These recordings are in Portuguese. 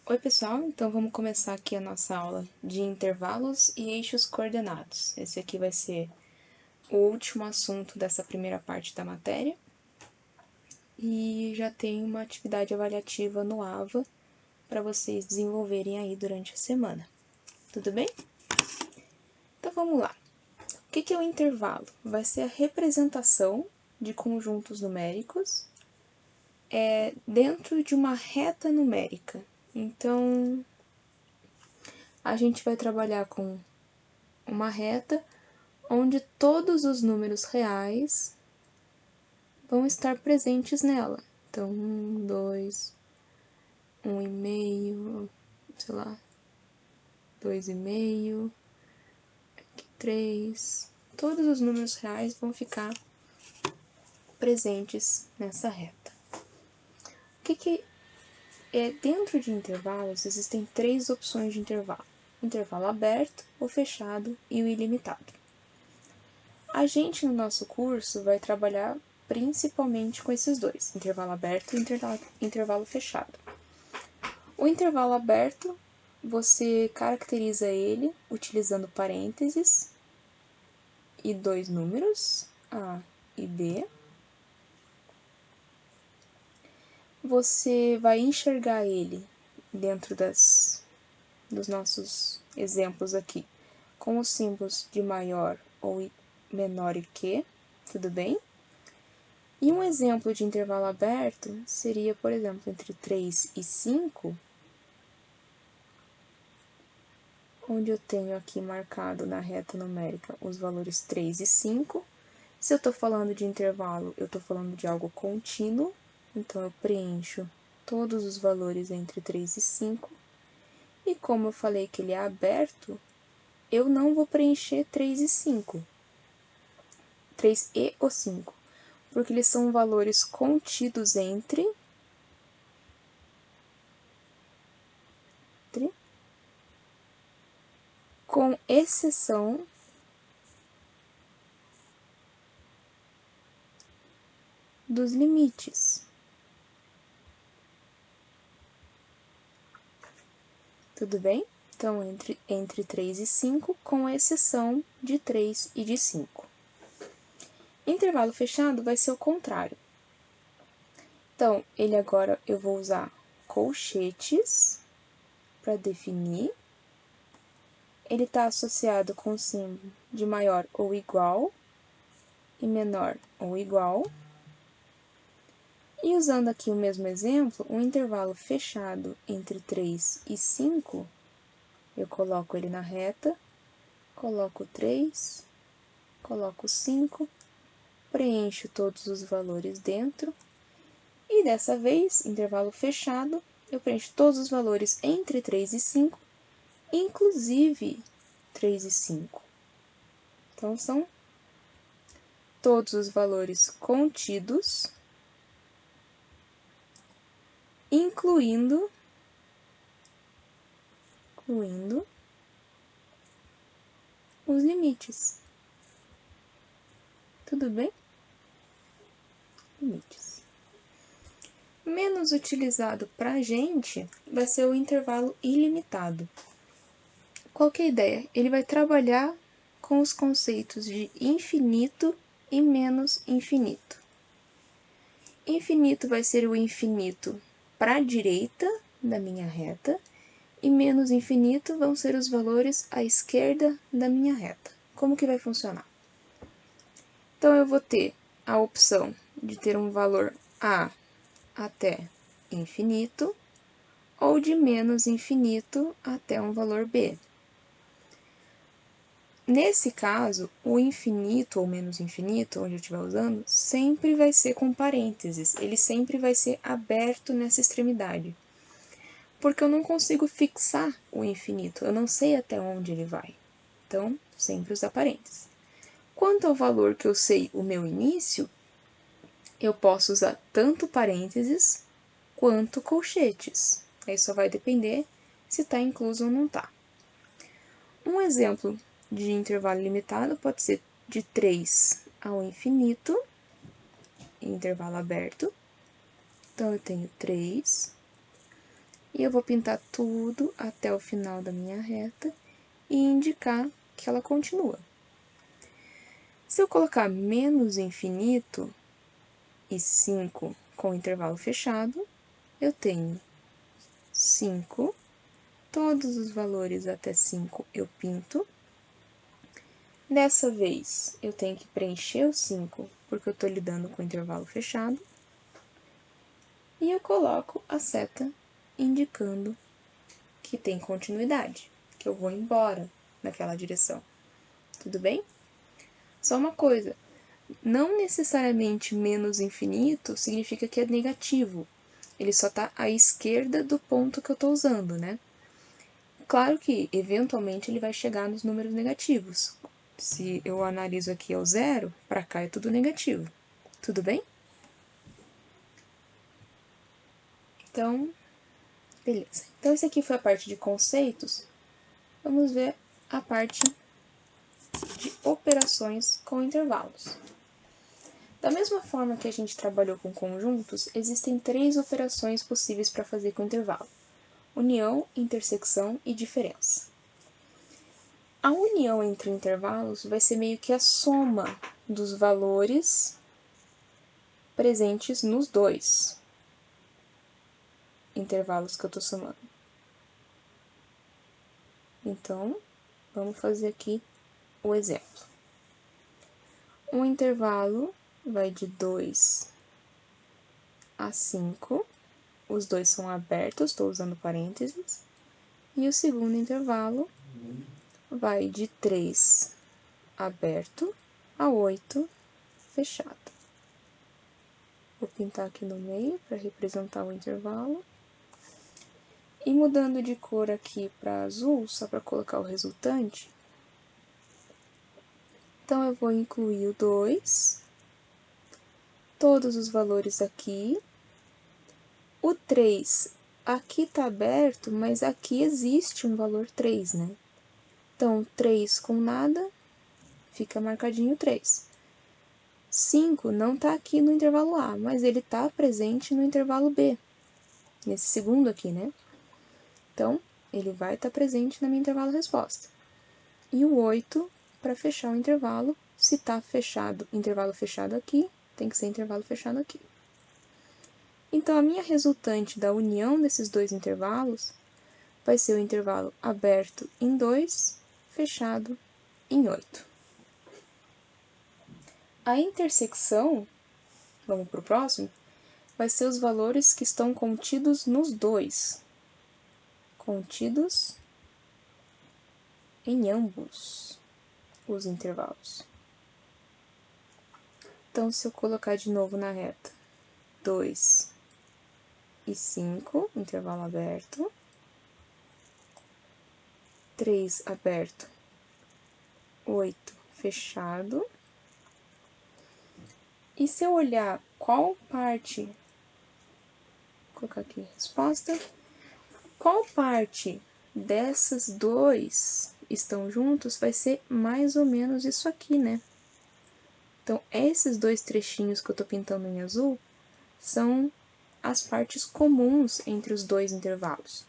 Oi pessoal, então vamos começar aqui a nossa aula de intervalos e eixos coordenados. Esse aqui vai ser o último assunto dessa primeira parte da matéria. E já tem uma atividade avaliativa no AVA para vocês desenvolverem aí durante a semana. Tudo bem? Então vamos lá. O que é o intervalo? Vai ser a representação de conjuntos numéricos dentro de uma reta numérica. Então, a gente vai trabalhar com uma reta onde todos os números reais vão estar presentes nela. Então, 1, 2, 1,5, sei lá, 2,5, 3. Todos os números reais vão ficar presentes nessa reta. O que é dentro de intervalos? Existem 3 opções de intervalo: intervalo aberto, o fechado e o ilimitado. A gente no nosso curso vai trabalhar principalmente com esses dois, intervalo aberto e intervalo fechado. O intervalo aberto, você caracteriza ele utilizando parênteses e 2 números, A e B. Você vai enxergar ele dentro dos nossos exemplos aqui, com os símbolos de maior ou menor e que, tudo bem? E um exemplo de intervalo aberto seria, por exemplo, entre 3 e 5, onde eu tenho aqui marcado na reta numérica os valores 3 e 5. Se eu estou falando de intervalo, eu estou falando de algo contínuo, então eu preencho todos os valores entre 3 e 5. E como eu falei que ele é aberto, eu não vou preencher 3 e 5. 3 e o 5, porque eles são valores contidos entre com exceção dos limites. Tudo bem? Então, entre 3 e 5, com exceção de 3 e de 5. Intervalo fechado vai ser o contrário. Então, ele agora eu vou usar colchetes para definir. Ele está associado com o símbolo de maior ou igual e menor ou igual. E usando aqui o mesmo exemplo, um intervalo fechado entre 3 e 5, eu coloco ele na reta, coloco 3, coloco 5, preencho todos os valores dentro, e dessa vez, intervalo fechado, eu preencho todos os valores entre 3 e 5, inclusive 3 e 5. Então, são todos os valores contidos, incluindo os limites. Tudo bem? Limites. Menos utilizado para a gente vai ser o intervalo ilimitado. Qual que é a ideia? Ele vai trabalhar com os conceitos de infinito e menos infinito. Infinito vai ser o infinito para a direita da minha reta e menos infinito vão ser os valores à esquerda da minha reta. Como que vai funcionar? Então, eu vou ter a opção de ter um valor A até infinito ou de menos infinito até um valor B. Nesse caso, o infinito ou menos infinito, onde eu estiver usando, sempre vai ser com parênteses, ele sempre vai ser aberto nessa extremidade. Porque eu não consigo fixar o infinito, eu não sei até onde ele vai. Então, sempre usar parênteses. Quanto ao valor que eu sei o meu início, eu posso usar tanto parênteses quanto colchetes. Aí só vai depender se está incluso ou não está. Um exemplo de intervalo limitado pode ser de 3 ao infinito, intervalo aberto. Então, eu tenho 3, E eu vou pintar tudo até o final da minha reta e indicar que ela continua. Se eu colocar menos infinito e 5 com intervalo fechado, eu tenho 5, todos os valores até 5 eu pinto. Dessa vez, eu tenho que preencher o 5, porque eu estou lidando com intervalo fechado. E eu coloco a seta indicando que tem continuidade, que eu vou embora naquela direção. Tudo bem? Só uma coisa, não necessariamente menos infinito significa que é negativo. Ele só está à esquerda do ponto que eu estou usando, né? Claro que, eventualmente, ele vai chegar nos números negativos. Se eu analiso aqui ao 0, para cá é tudo negativo. Tudo bem? Então, beleza. Então, esse aqui foi a parte de conceitos. Vamos ver a parte de operações com intervalos. Da mesma forma que a gente trabalhou com conjuntos, existem 3 operações possíveis para fazer com intervalo: união, intersecção e diferença. A união entre intervalos vai ser meio que a soma dos valores presentes nos 2 intervalos que eu estou somando. Então, vamos fazer aqui o exemplo. Um intervalo vai de 2 a 5, os dois são abertos, estou usando parênteses, e o segundo intervalo vai de 3 aberto a 8 fechado. Vou pintar aqui no meio para representar o intervalo. E mudando de cor aqui para azul, só para colocar o resultante. Então, eu vou incluir o 2, todos os valores aqui. O 3 aqui está aberto, mas aqui existe um valor 3, né? Então, 3 com nada, fica marcadinho 3. 5 não está aqui no intervalo A, mas ele está presente no intervalo B, nesse segundo aqui, né? Então, ele vai estar presente na minha intervalo resposta. E o 8, para fechar o intervalo, se está fechado, intervalo fechado aqui, tem que ser intervalo fechado aqui. Então, a minha resultante da união desses 2 intervalos vai ser o intervalo aberto em 2, fechado em 8. A intersecção, vamos para o próximo, vai ser os valores que estão contidos nos 2. Contidos em ambos os intervalos. Então, se eu colocar de novo na reta 2 e 5, intervalo aberto, 3 aberto, 8 fechado. E se eu olhar qual parte, vou colocar aqui resposta, qual parte dessas 2 estão juntos, vai ser mais ou menos isso aqui, né? Então, esses 2 trechinhos que eu tô pintando em azul são as partes comuns entre os 2 intervalos.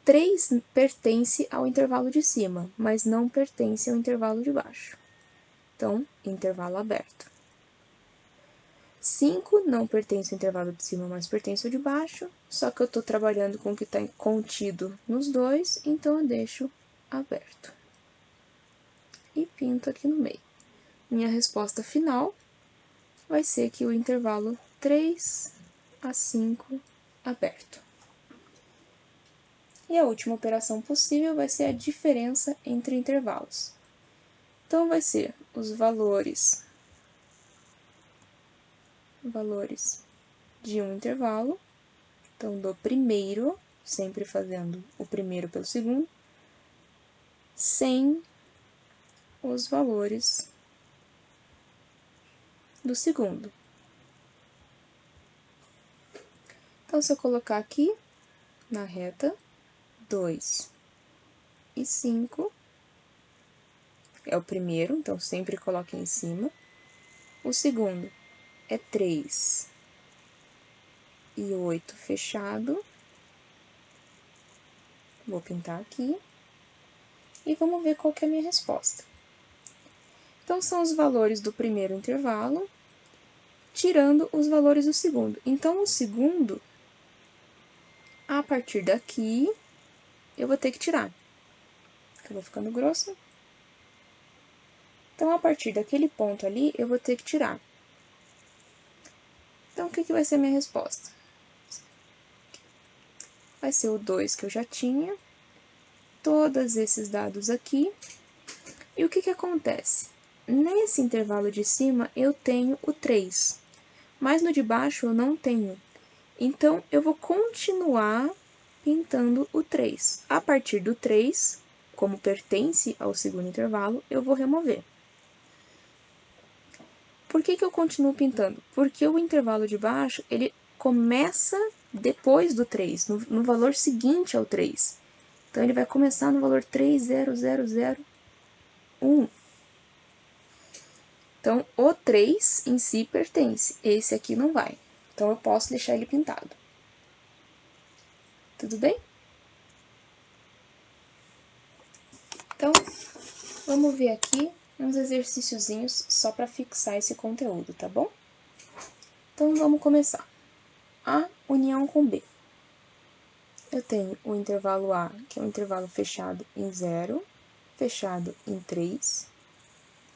3 pertence ao intervalo de cima, mas não pertence ao intervalo de baixo. Então, intervalo aberto. 5 não pertence ao intervalo de cima, mas pertence ao de baixo, só que eu estou trabalhando com o que está contido nos 2, então eu deixo aberto. E pinto aqui no meio. Minha resposta final vai ser que o intervalo 3 a 5 aberto. E a última operação possível vai ser a diferença entre intervalos. Então, vai ser os valores de um intervalo, então do primeiro, sempre fazendo o primeiro pelo segundo, sem os valores do segundo. Então, se eu colocar aqui na reta 2 e 5, é o primeiro, então sempre coloque em cima. O segundo é 3 e 8 fechado. Vou pintar aqui. E vamos ver qual que é a minha resposta. Então, são os valores do primeiro intervalo, tirando os valores do segundo. Então, o segundo, a partir daqui, eu vou ter que tirar. Acabou ficando grosso. Então, a partir daquele ponto ali, eu vou ter que tirar. Então, o que vai ser a minha resposta? Vai ser o 2 que eu já tinha, todos esses dados aqui. E o que acontece? Nesse intervalo de cima, eu tenho o 3, mas no de baixo eu não tenho. Então, eu vou continuar pintando o 3. A partir do 3, como pertence ao segundo intervalo, eu vou remover. Por que eu continuo pintando? Porque o intervalo de baixo, ele começa depois do 3, no valor seguinte ao 3. Então, ele vai começar no valor 3,0001. Então, o 3 em si pertence, esse aqui não vai. Então, eu posso deixar ele pintado. Tudo bem? Então, vamos ver aqui uns exercíciozinhos só para fixar esse conteúdo, tá bom? Então, vamos começar. A união com B. Eu tenho o intervalo A, que é um intervalo fechado em 0, fechado em 3,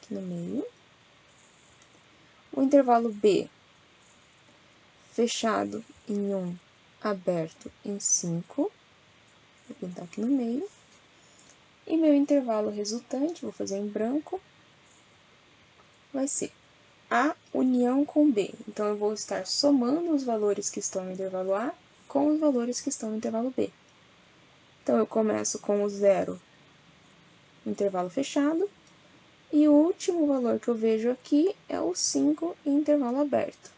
aqui no meio. O intervalo B, fechado em 1, aberto em 5, vou pintar aqui no meio. E meu intervalo resultante, vou fazer em branco, vai ser A união com B. Então, eu vou estar somando os valores que estão no intervalo A com os valores que estão no intervalo B. Então, eu começo com o 0, intervalo fechado, e o último valor que eu vejo aqui é o 5 em intervalo aberto.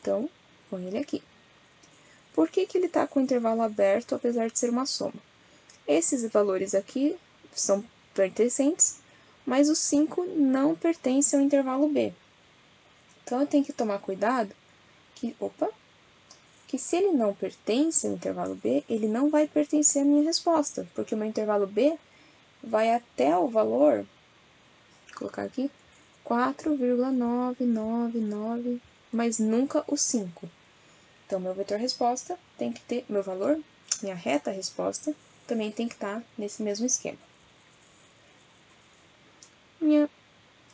Então, põe ele aqui. Por que ele está com o intervalo aberto, apesar de ser uma soma? Esses valores aqui são pertencentes, mas o 5 não pertence ao intervalo B. Então, eu tenho que tomar cuidado que se ele não pertence ao intervalo B, ele não vai pertencer à minha resposta, porque o meu intervalo B vai até o valor, vou colocar aqui, 4,999, mas nunca o 5. Então, meu vetor resposta tem que ter, meu valor, minha reta resposta, também tem que estar nesse mesmo esquema.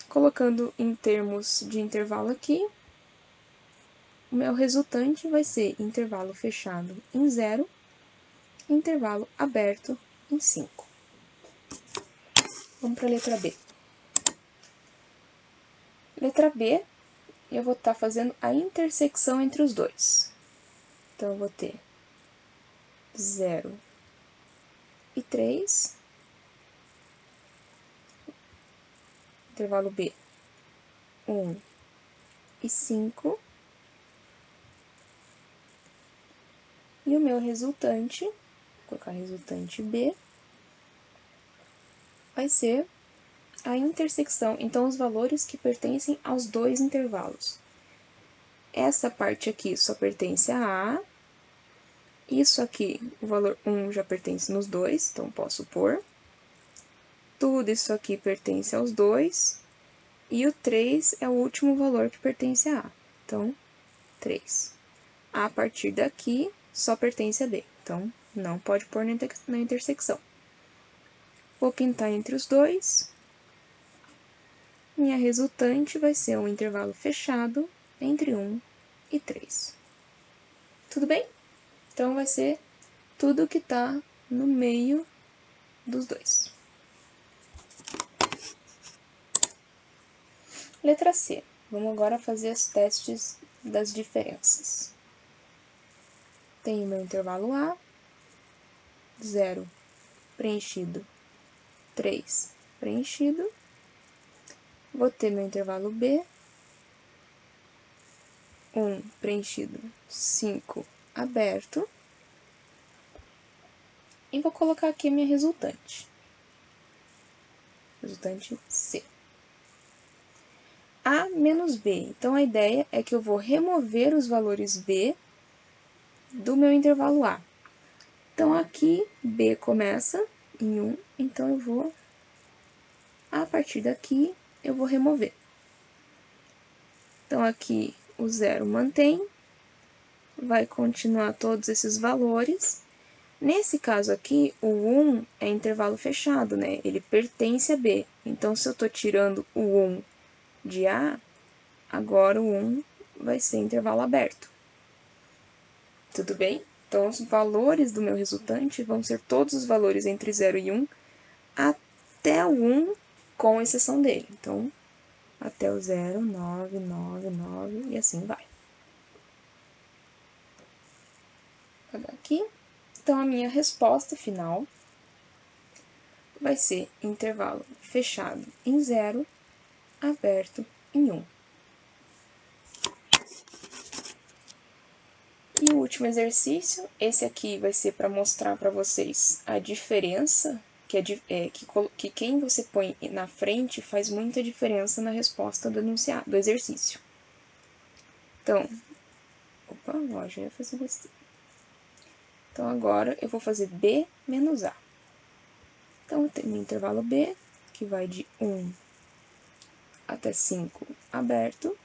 Colocando em termos de intervalo aqui, o meu resultante vai ser intervalo fechado em 0, intervalo aberto em 5. Vamos para a letra B. Letra B, eu vou estar fazendo a intersecção entre os dois. Então, eu vou ter 0 e 3, intervalo B, 1 e 5, e o meu resultante, vou colocar resultante B, vai ser a intersecção, então, os valores que pertencem aos dois intervalos. Essa parte aqui só pertence a A, isso aqui, o valor 1 já pertence nos dois, então posso pôr. Tudo isso aqui pertence aos dois, e o 3 é o último valor que pertence a A, então, 3. A partir daqui, só pertence a B, então, não pode pôr na intersecção. Vou pintar entre os dois. Minha resultante vai ser um intervalo fechado entre 1 e 3. Tudo bem? Então, vai ser tudo que está no meio dos dois. Letra C. Vamos agora fazer os testes das diferenças. Tenho meu intervalo A, 0 preenchido, 3 preenchido. Vou ter meu intervalo B, 1 preenchido, 5 aberto. E vou colocar aqui minha resultante. Resultante C. A menos B. Então, a ideia é que eu vou remover os valores B do meu intervalo A. Então, aqui, B começa em 1, então eu vou, a partir daqui, eu vou remover. Então, aqui o 0 mantém, vai continuar todos esses valores. Nesse caso aqui, o 1 é intervalo fechado, né? Ele pertence a B. Então, se eu estou tirando o 1 de A, agora o 1 vai ser intervalo aberto. Tudo bem? Então, os valores do meu resultante vão ser todos os valores entre 0 e 1, até o 1, com exceção dele. Então, até o 0, 9, 9, 9, e assim vai. Vou pegar aqui. Então, a minha resposta final vai ser intervalo fechado em 0, aberto em 1. E o último exercício, esse aqui vai ser para mostrar para vocês a diferença, que quem você põe na frente faz muita diferença na resposta do enunciado, do exercício. Então, opa, ó, já ia fazer besteira. Então, agora eu vou fazer B menos A. Então, eu tenho o intervalo B, que vai de 1 até 5 aberto.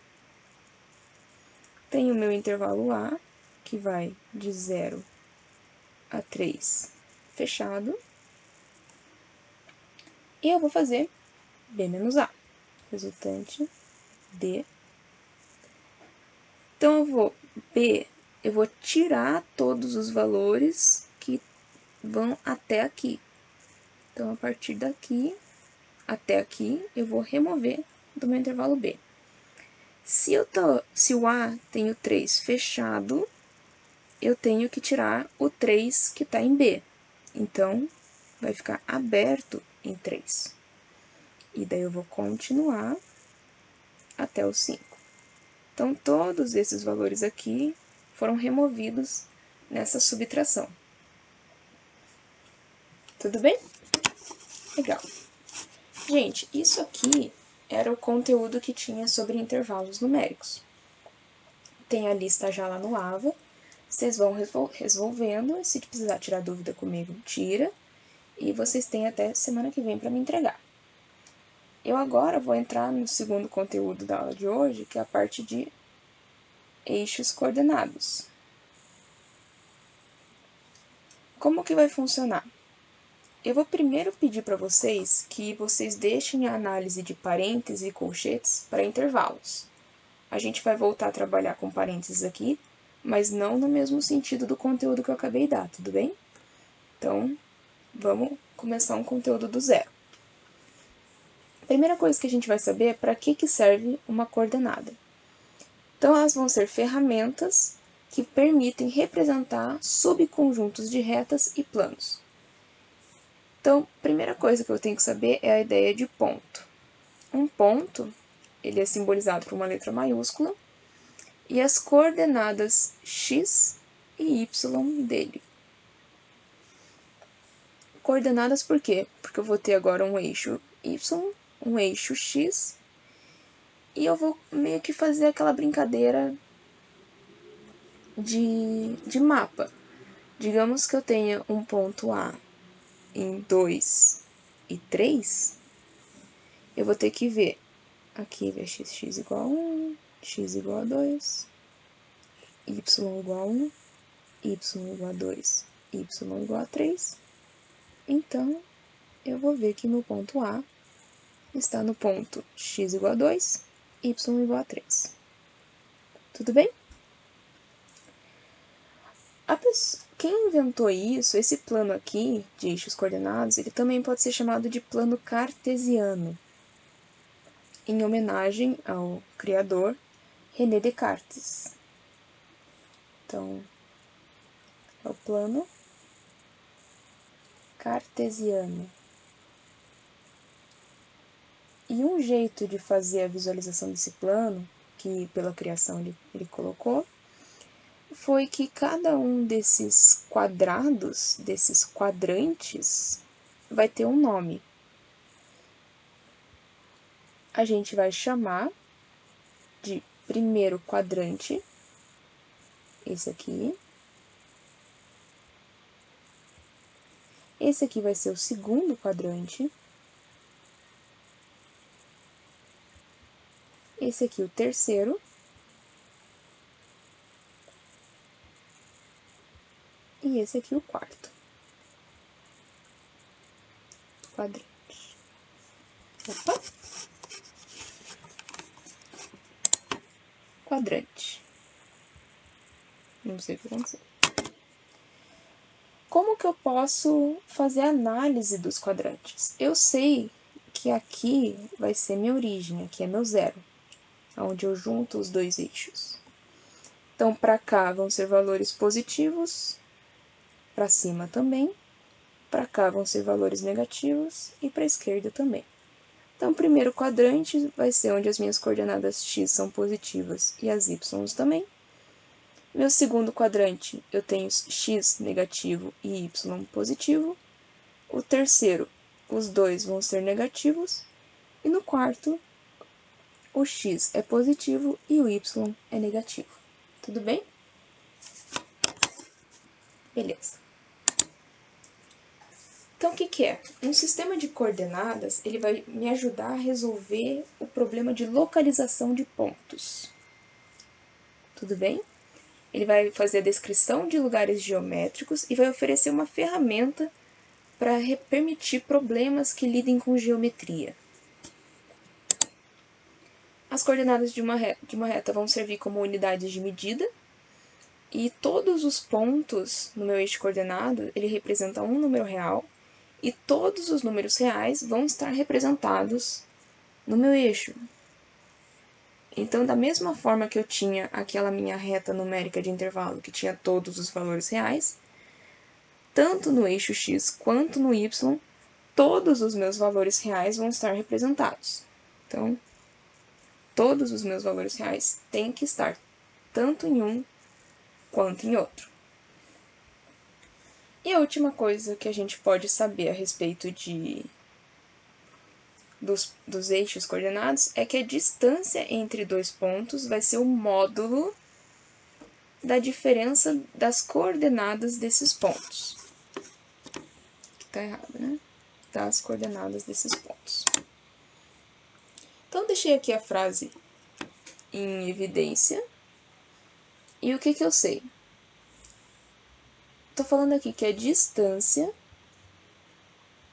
Tenho o meu intervalo A, que vai de 0 a 3 fechado. E eu vou fazer B menos A. Resultante D. Então, eu vou tirar todos os valores que vão até aqui. Então, a partir daqui até aqui, eu vou remover do meu intervalo B. Se o A tem o 3 fechado, eu tenho que tirar o 3 que está em B. Então, vai ficar aberto em 3. E daí eu vou continuar até o 5. Então, todos esses valores aqui foram removidos nessa subtração. Tudo bem? Legal. Gente, isso aqui era o conteúdo que tinha sobre intervalos numéricos. Tem a lista já lá no AVA, vocês vão resolvendo, se precisar tirar dúvida comigo, tira, e vocês têm até semana que vem para me entregar. Eu agora vou entrar no segundo conteúdo da aula de hoje, que é a parte de eixos coordenados. Como que vai funcionar? Eu vou primeiro pedir para vocês que vocês deixem a análise de parênteses e colchetes para intervalos. A gente vai voltar a trabalhar com parênteses aqui, mas não no mesmo sentido do conteúdo que eu acabei de dar, tudo bem? Então, vamos começar um conteúdo do zero. A primeira coisa que a gente vai saber é para que serve uma coordenada. Então, elas vão ser ferramentas que permitem representar subconjuntos de retas e planos. Então, a primeira coisa que eu tenho que saber é a ideia de ponto. Um ponto, ele é simbolizado por uma letra maiúscula, e as coordenadas x e y dele. Coordenadas por quê? Porque eu vou ter agora um eixo y, um eixo x, e eu vou meio que fazer aquela brincadeira de mapa. Digamos que eu tenha um ponto A em 2 e 3, eu vou ter que ver, aqui é x igual a 1, x igual a 2, y igual a 1, y igual a 2, y igual a 3. Então, eu vou ver que meu ponto A está no ponto x igual a 2, y igual a 3. Tudo bem? Quem inventou isso, esse plano aqui, de eixos coordenados, ele também pode ser chamado de plano cartesiano, em homenagem ao criador René Descartes. Então, é o plano cartesiano. E um jeito de fazer a visualização desse plano, que pela criação ele colocou, foi que cada um desses quadrados, desses quadrantes, vai ter um nome. A gente vai chamar de primeiro quadrante, esse aqui. Esse aqui vai ser o segundo quadrante. Esse aqui o terceiro. E esse aqui o quarto quadrante. Opa! Quadrante. Não sei o que aconteceu. Como que eu posso fazer a análise dos quadrantes? Eu sei que aqui vai ser minha origem, aqui é meu zero, onde eu junto os dois eixos. Então, para cá vão ser valores positivos, para cima também, para cá vão ser valores negativos e para a esquerda também. Então, o primeiro quadrante vai ser onde as minhas coordenadas x são positivas e as y também. Meu segundo quadrante, eu tenho x negativo e y positivo. O terceiro, os dois vão ser negativos. E no quarto, o x é positivo e o y é negativo. Tudo bem? Beleza. Então, o que é? Um sistema de coordenadas, ele vai me ajudar a resolver o problema de localização de pontos. Tudo bem? Ele vai fazer a descrição de lugares geométricos e vai oferecer uma ferramenta para permitir problemas que lidem com geometria. As coordenadas de uma reta vão servir como unidades de medida, e todos os pontos no meu eixo de coordenado, ele representa um número real, e todos os números reais vão estar representados no meu eixo. Então, da mesma forma que eu tinha aquela minha reta numérica de intervalo, que tinha todos os valores reais, tanto no eixo x quanto no y, todos os meus valores reais vão estar representados. Então, todos os meus valores reais têm que estar tanto em um quanto em outro. E a última coisa que a gente pode saber a respeito dos eixos coordenados é que a distância entre dois pontos vai ser o módulo da diferença das coordenadas desses pontos. Aqui tá errado, né? Das coordenadas desses pontos. Então, deixei aqui a frase em evidência. E o que eu sei? Estou falando aqui que a distância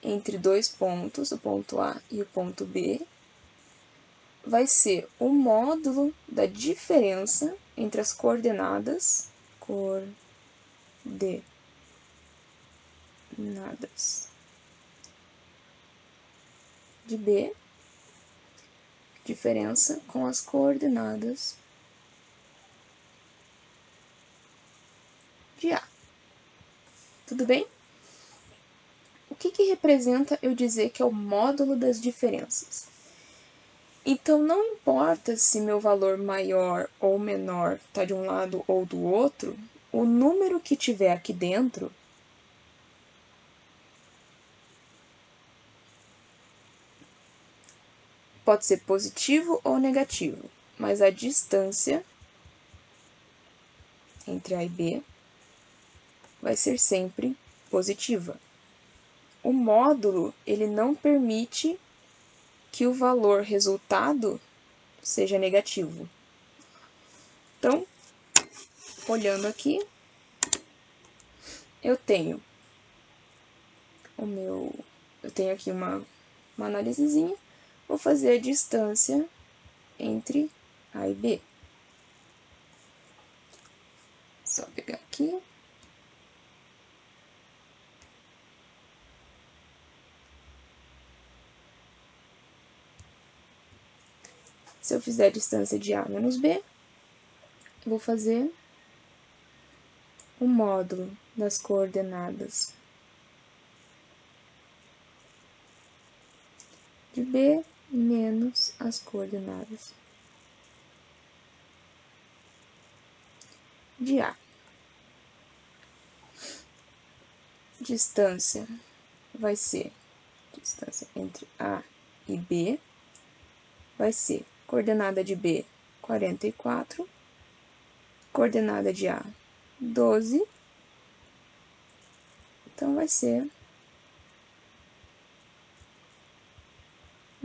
entre dois pontos, o ponto A e o ponto B, vai ser o módulo da diferença entre as coordenadas de B, diferença com as coordenadas de A. Tudo bem? O que representa eu dizer que é o módulo das diferenças? Então, não importa se meu valor maior ou menor está de um lado ou do outro, o número que tiver aqui dentro pode ser positivo ou negativo, mas a distância entre A e B vai ser sempre positiva. O módulo, ele não permite que o valor resultado seja negativo. Então, olhando aqui, eu tenho aqui uma análisezinha, vou fazer a distância entre A e B. Só pegar aqui. Se eu fizer a distância de A menos B, eu vou fazer o módulo das coordenadas de B menos as coordenadas de A. Distância vai ser distância entre A e B, vai ser coordenada de B, 44, coordenada de A, 12, então vai ser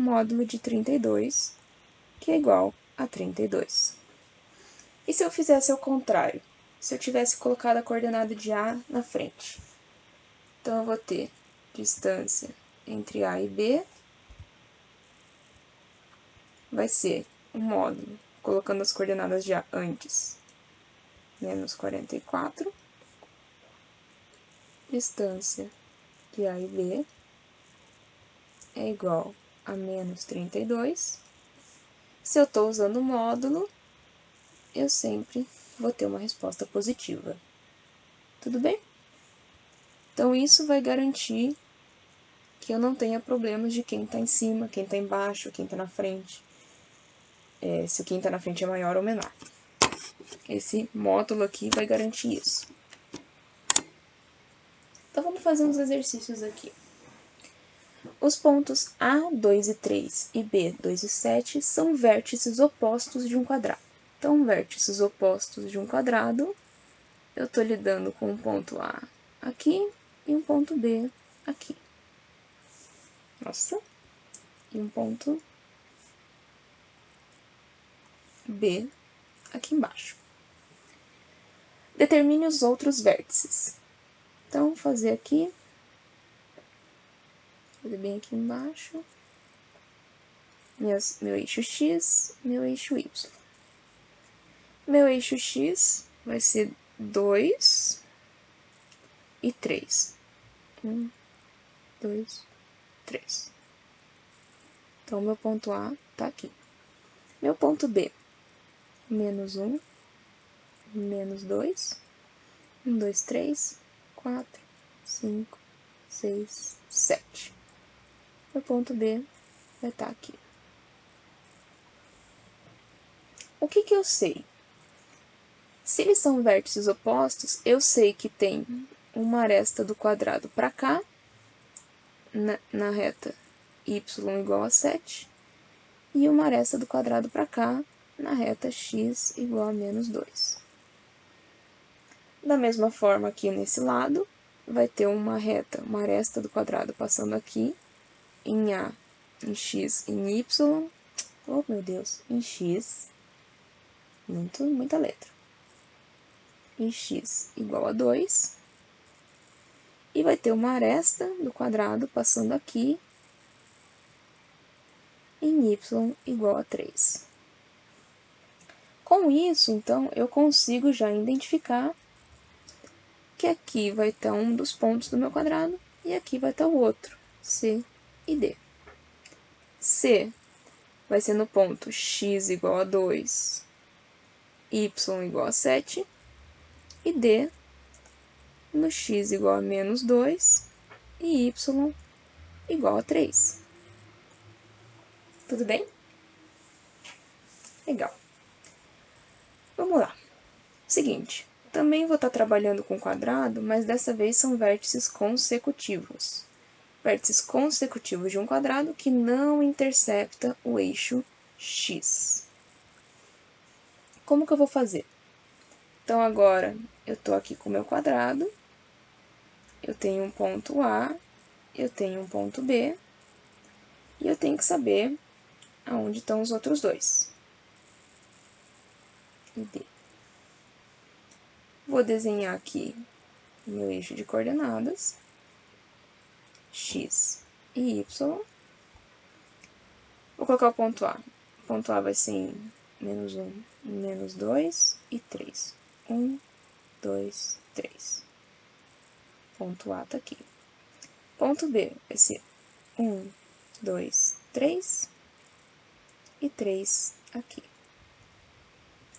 módulo de 32, que é igual a 32. E se eu fizesse ao contrário? Se eu tivesse colocado a coordenada de A na frente? Então, eu vou ter distância entre A e B, vai ser um módulo, colocando as coordenadas de A antes, menos 44, distância de A e B é igual a menos 32. Se eu estou usando o módulo, eu sempre vou ter uma resposta positiva. Tudo bem? Então, isso vai garantir que eu não tenha problemas de quem está em cima, quem está embaixo, quem está na frente. Se o quem está na frente é maior ou menor. Esse módulo aqui vai garantir isso. Então, vamos fazer uns exercícios aqui. Os pontos A, 2 e 3 e B, 2 e 7 são vértices opostos de um quadrado. Então, vértices opostos de um quadrado, eu estou lidando com um ponto A aqui e um ponto B aqui. Nossa! E um ponto B aqui embaixo. Determine os outros vértices. Então, vou fazer aqui, fazer bem aqui embaixo, meu eixo X, meu eixo Y. Meu eixo X vai ser 2 e 3. 1, 2, 3. Então, meu ponto A tá aqui. Meu ponto B, menos 1, menos 2, 1, 2, 3, 4, 5, 6, 7. Meu ponto B vai estar aqui. O que eu sei? Se eles são vértices opostos, eu sei que tem uma aresta do quadrado para cá, na reta y igual a 7, e uma aresta do quadrado para cá, na reta x igual a menos 2. Da mesma forma, aqui nesse lado, vai ter uma aresta do quadrado passando aqui, em A, em x, em y, oh meu Deus, em x, muita letra, em x igual a 2, e vai ter uma aresta do quadrado passando aqui, em y igual a 3. Com isso, então, eu consigo já identificar que aqui vai estar um dos pontos do meu quadrado e aqui vai estar o outro, C e D. C vai ser no ponto x igual a 2, y igual a 7, e D no x igual a menos 2 e y igual a 3. Tudo bem? Legal. Vamos lá. Seguinte, também vou estar trabalhando com quadrado, mas dessa vez são vértices consecutivos. Vértices consecutivos de um quadrado que não intercepta o eixo x. Como que eu vou fazer? Então, agora, eu estou aqui com o meu quadrado, eu tenho um ponto A, eu tenho um ponto B, e eu tenho que saber aonde estão os outros dois. E D. Vou desenhar aqui o meu eixo de coordenadas, x e y. Vou colocar o ponto A. O ponto A vai ser em menos 1, menos 2 e 3. 1, 2, 3. Ponto A tá aqui. Ponto B vai ser 1, 2, 3 e 3 aqui.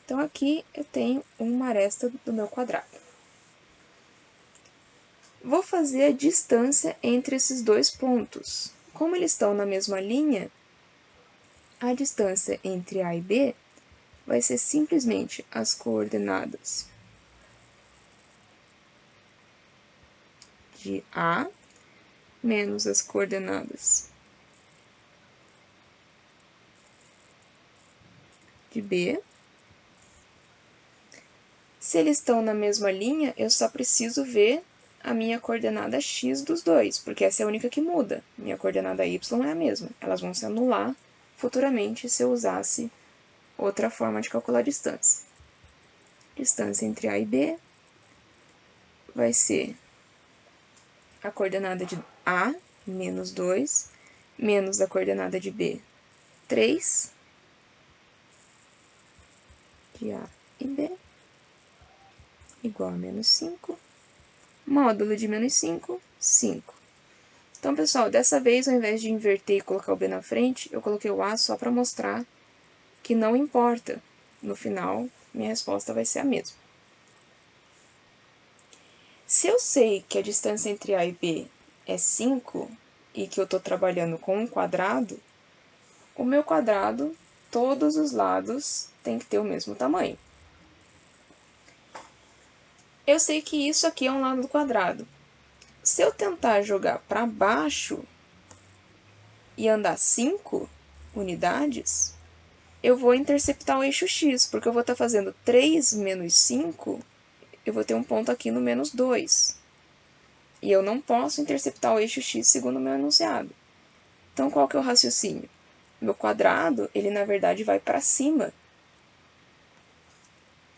Então, aqui eu tenho uma aresta do meu quadrado. Vou fazer a distância entre esses dois pontos. Como eles estão na mesma linha, a distância entre A e B vai ser simplesmente as coordenadas de A menos as coordenadas de B. Se eles estão na mesma linha, eu só preciso ver a minha coordenada x dos dois, porque essa é a única que muda. Minha coordenada y é a mesma. Elas vão se anular futuramente se eu usasse outra forma de calcular a distância. Distância entre A e B vai ser a coordenada de A, menos 2, menos a coordenada de B, 3, de A e B, igual a menos 5, módulo de menos 5, 5. Então, pessoal, dessa vez, ao invés de inverter e colocar o B na frente, eu coloquei o A só para mostrar que não importa. No final, minha resposta vai ser a mesma. Se eu sei que a distância entre A e B é 5 e que eu estou trabalhando com um quadrado, o meu quadrado, todos os lados têm que ter o mesmo tamanho. Eu sei que isso aqui é um lado do quadrado. Se eu tentar jogar para baixo e andar 5 unidades, eu vou interceptar o eixo x, porque eu vou estar fazendo 3 menos 5, eu vou ter um ponto aqui no menos 2. E eu não posso interceptar o eixo x segundo o meu enunciado. Então, qual que é o raciocínio? Meu quadrado, ele na verdade vai para cima.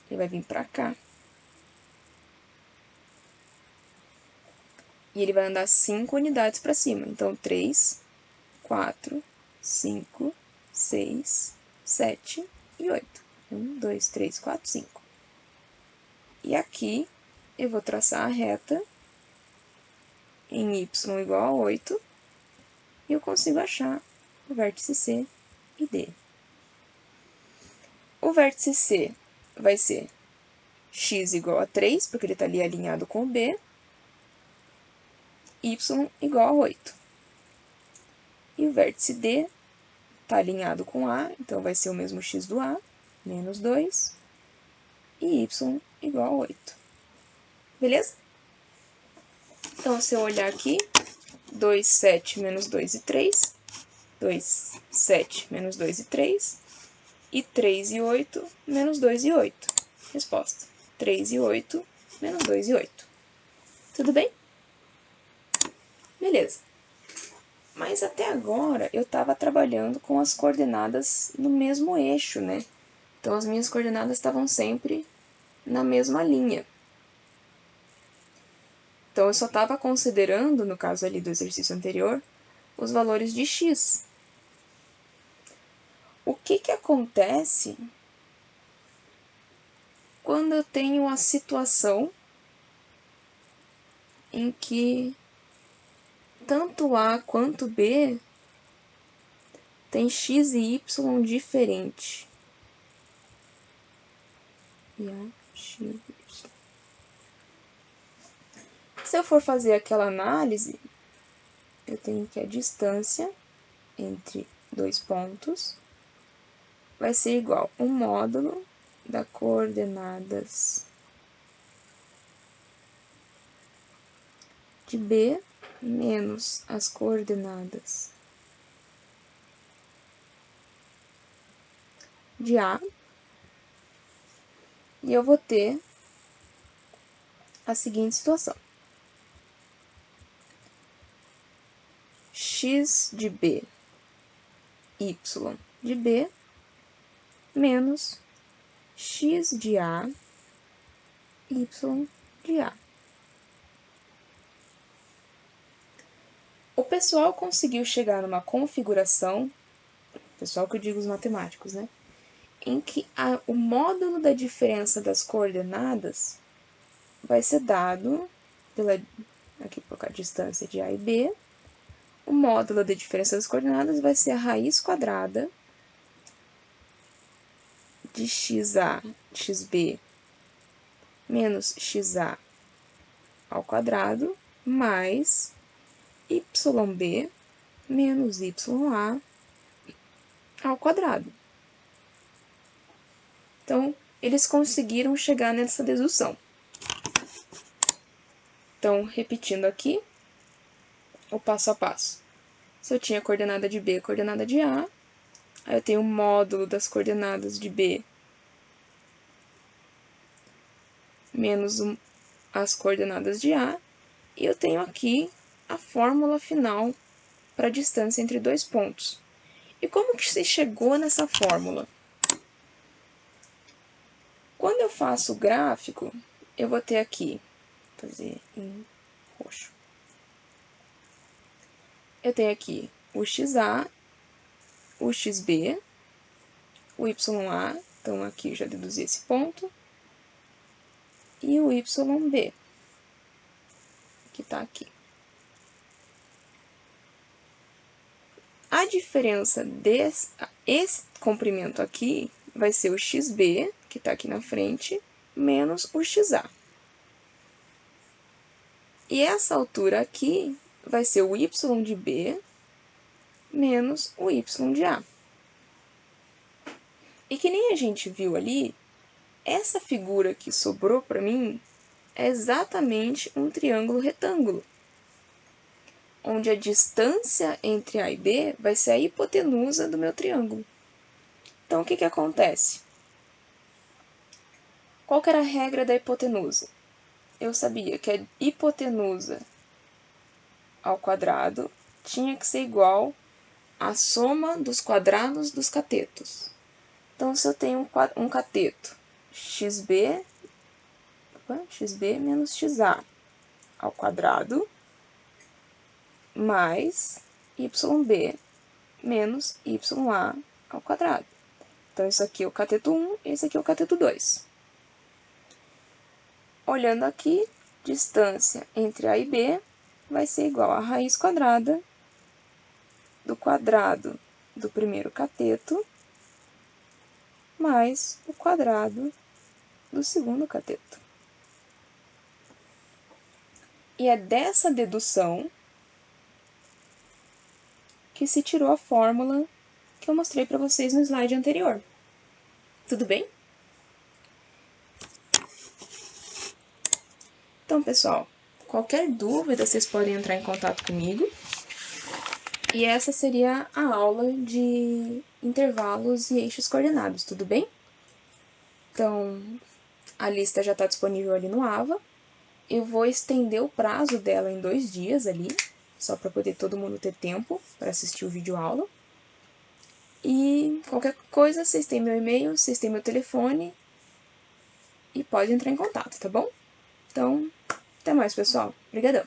Ele vai vir para cá. E ele vai andar 5 unidades para cima. Então, 3, 4, 5, 6, 7 e 8. 1, 2, 3, 4, 5. E aqui, eu vou traçar a reta em y igual a 8. E eu consigo achar o vértice C e D. O vértice C vai ser x igual a 3, porque ele está ali alinhado com o B, y igual a 8. E o vértice D está alinhado com A, então vai ser o mesmo x do A, menos 2, e y igual a 8. Beleza? Então, se eu olhar aqui, 2, 7, menos 2 e 3, 2, 7, menos 2 e 3, e 3 e 8, menos 2 e 8. Resposta: 3 e 8, menos 2 e 8. Tudo bem? Beleza. Mas até agora eu estava trabalhando com as coordenadas no mesmo eixo, né? Então, as minhas coordenadas estavam sempre na mesma linha. Então, eu só estava considerando, no caso ali do exercício anterior, os valores de x. O que acontece quando eu tenho a situação em que tanto A quanto B tem x e y diferente? Se eu for fazer aquela análise, eu tenho que a distância entre dois pontos vai ser igual a um módulo das coordenadas de B menos as coordenadas de A, e eu vou ter a seguinte situação: x de B, y de B, menos x de A, y de A. O pessoal conseguiu chegar numa configuração, pessoal que eu digo os matemáticos, né? Em que o módulo da diferença das coordenadas vai ser dado pela, aqui por causa da distância de A e B, o módulo da diferença das coordenadas vai ser a raiz quadrada de xa, xb, menos xa ao quadrado, mais yb menos ya ao quadrado. Então, eles conseguiram chegar nessa dedução. Então, repetindo aqui, o passo a passo. Se eu tinha coordenada de B e coordenada de A, aí eu tenho o módulo das coordenadas de B menos as coordenadas de A, E eu tenho aqui a fórmula final para a distância entre dois pontos. E como que se chegou nessa fórmula? Quando eu faço o gráfico, eu vou ter aqui, vou fazer em roxo. Eu tenho aqui o XA, o XB, o YA, então aqui eu já deduzi esse ponto, e o YB, que está aqui. A diferença esse comprimento aqui vai ser o XB, que está aqui na frente, menos o XA. E essa altura aqui vai ser o Y de B menos o Y de A. E que nem a gente viu ali, essa figura que sobrou para mim é exatamente um triângulo retângulo, onde a distância entre A e B vai ser a hipotenusa do meu triângulo. Então, o que acontece? Qual que era a regra da hipotenusa? Eu sabia que a hipotenusa ao quadrado tinha que ser igual à soma dos quadrados dos catetos. Então, se eu tenho um cateto xb menos xa ao quadrado, mais yb menos ya ao quadrado. Então, isso aqui é o cateto 1 e esse aqui é o cateto 2. Olhando aqui, distância entre A e B vai ser igual a raiz quadrada do quadrado do primeiro cateto mais o quadrado do segundo cateto. E é dessa dedução que se tirou a fórmula que eu mostrei para vocês no slide anterior. Tudo bem? Então, pessoal, qualquer dúvida, vocês podem entrar em contato comigo. E essa seria a aula de intervalos e eixos coordenados, tudo bem? Então, a lista já está disponível ali no AVA. Eu vou estender o prazo dela em 2 dias ali, só para poder todo mundo ter tempo para assistir o vídeo aula. E qualquer coisa, vocês têm meu e-mail, vocês têm meu telefone e podem entrar em contato, tá bom? Então, até mais, pessoal. Obrigadão!